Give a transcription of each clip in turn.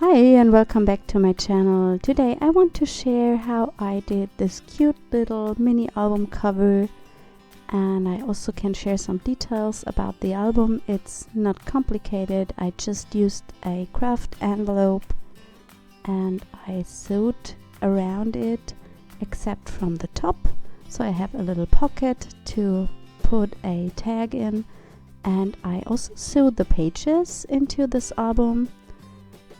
Hi and welcome back to my channel. Today I want to share how I did this cute little mini album cover, and I also can share some details about the album. It's not complicated. I just used a kraft envelope and I sewed around it except from the top, so I have a little pocket to put a tag in, and I also sewed the pages into this album.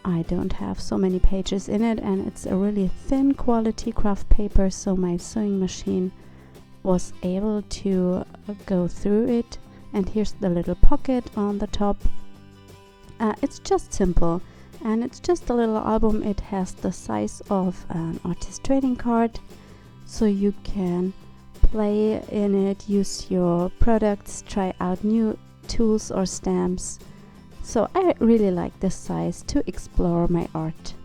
I don't have so many pages in it, and it's a really thin quality craft paper, so my sewing machine was able to go through it. And here's the little pocket on the top. It's just simple, and it's just a little album. It has the size of an artist trading card, so you can play in it, use your products, try out new tools or stamps. So I really like this size to explore my art.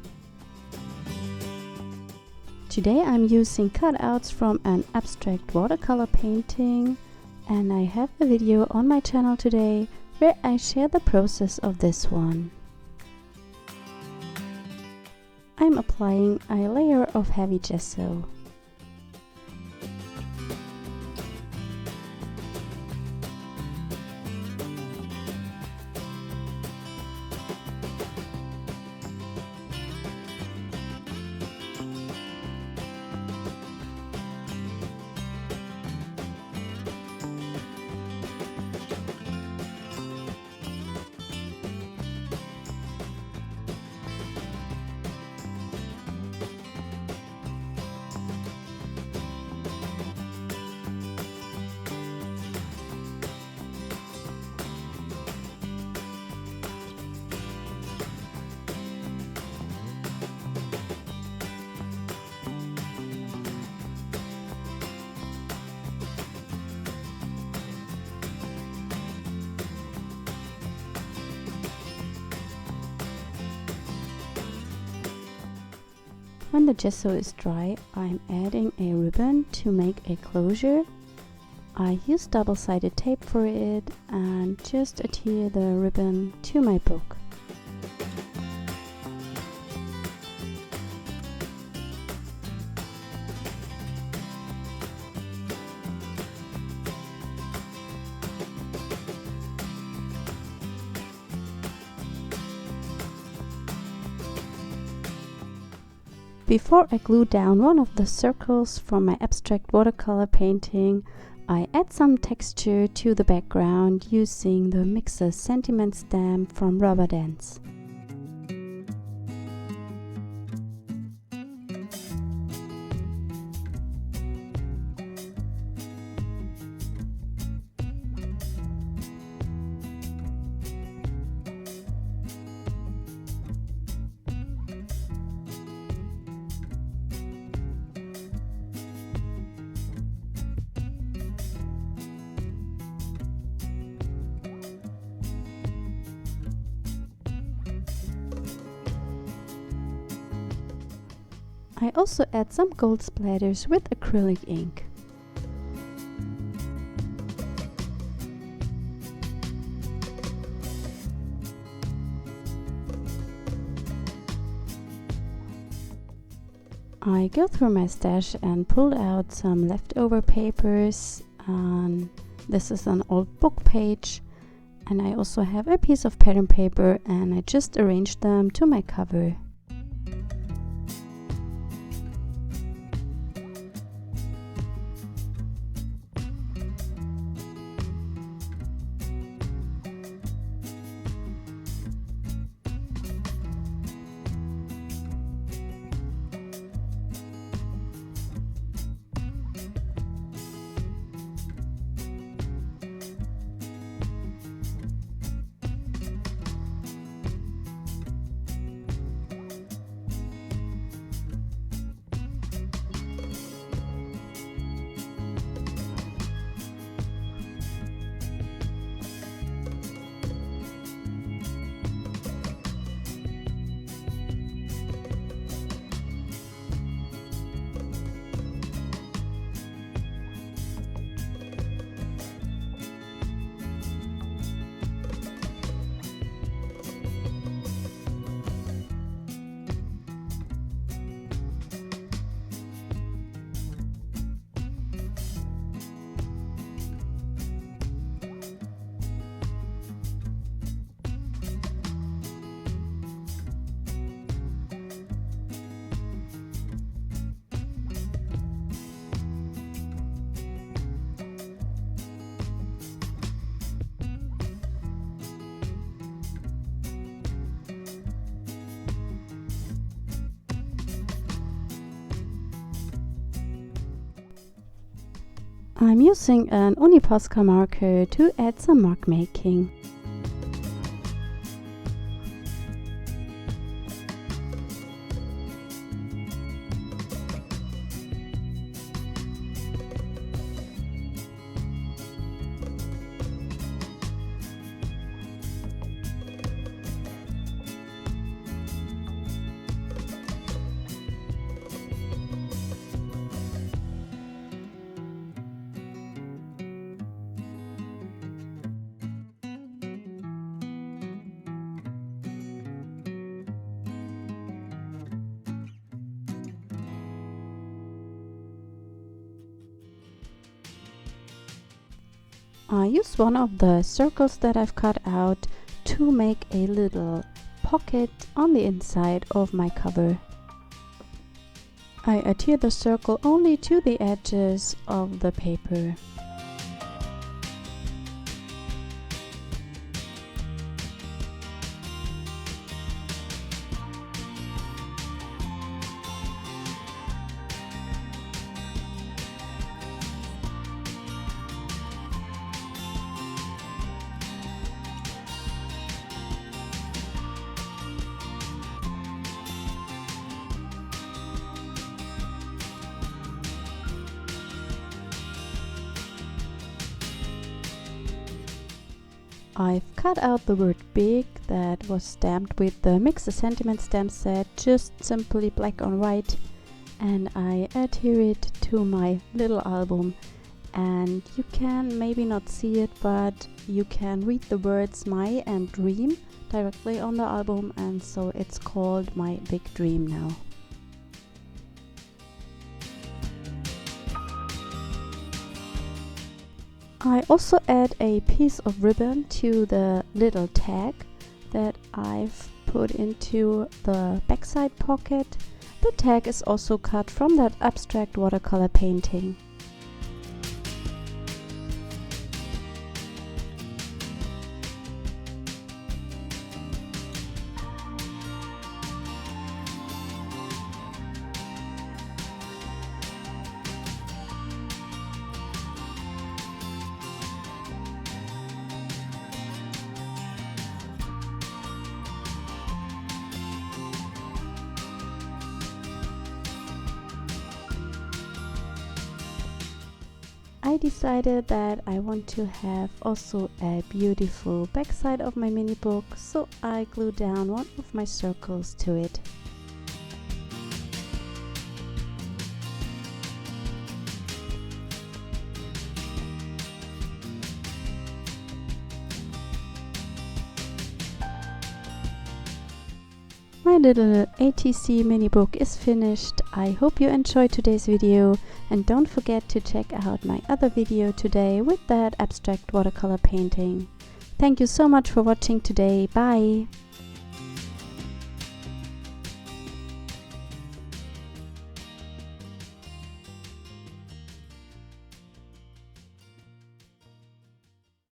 Today I'm using cutouts from an abstract watercolor painting, and I have a video on my channel today where I share the process of this one. I'm applying a layer of heavy gesso. When the gesso is dry, I'm adding a ribbon to make a closure. I use double-sided tape for it and just adhere the ribbon to my book. Before I glue down one of the circles from my abstract watercolor painting, I add some texture to the background using the Mixer Sentiment stamp from Rubber Dance. I also add some gold splatters with acrylic ink. I go through my stash and pulled out some leftover papers. This is an old book page, and I also have a piece of pattern paper, and I just arranged them to my cover. I'm using an UniPosca marker to add some mark making. I use one of the circles that I've cut out to make a little pocket on the inside of my cover. I adhere the circle only to the edges of the paper. I've cut out the word big that was stamped with the Mix a Sentiment stamp set, just simply black on white, and I adhere it to my little album. And you can maybe not see it, but you can read the words My and Dream directly on the album, and so it's called My Big Dream now. I also add a piece of ribbon to the little tag that I've put into the backside pocket. The tag is also cut from that abstract watercolor painting. I decided that I want to have also a beautiful backside of my mini book, so I glued down one of my circles to it. My little ATC mini book is finished. I hope you enjoyed today's video, and don't forget to check out my other video today with that abstract watercolor painting. Thank you so much for watching today. Bye!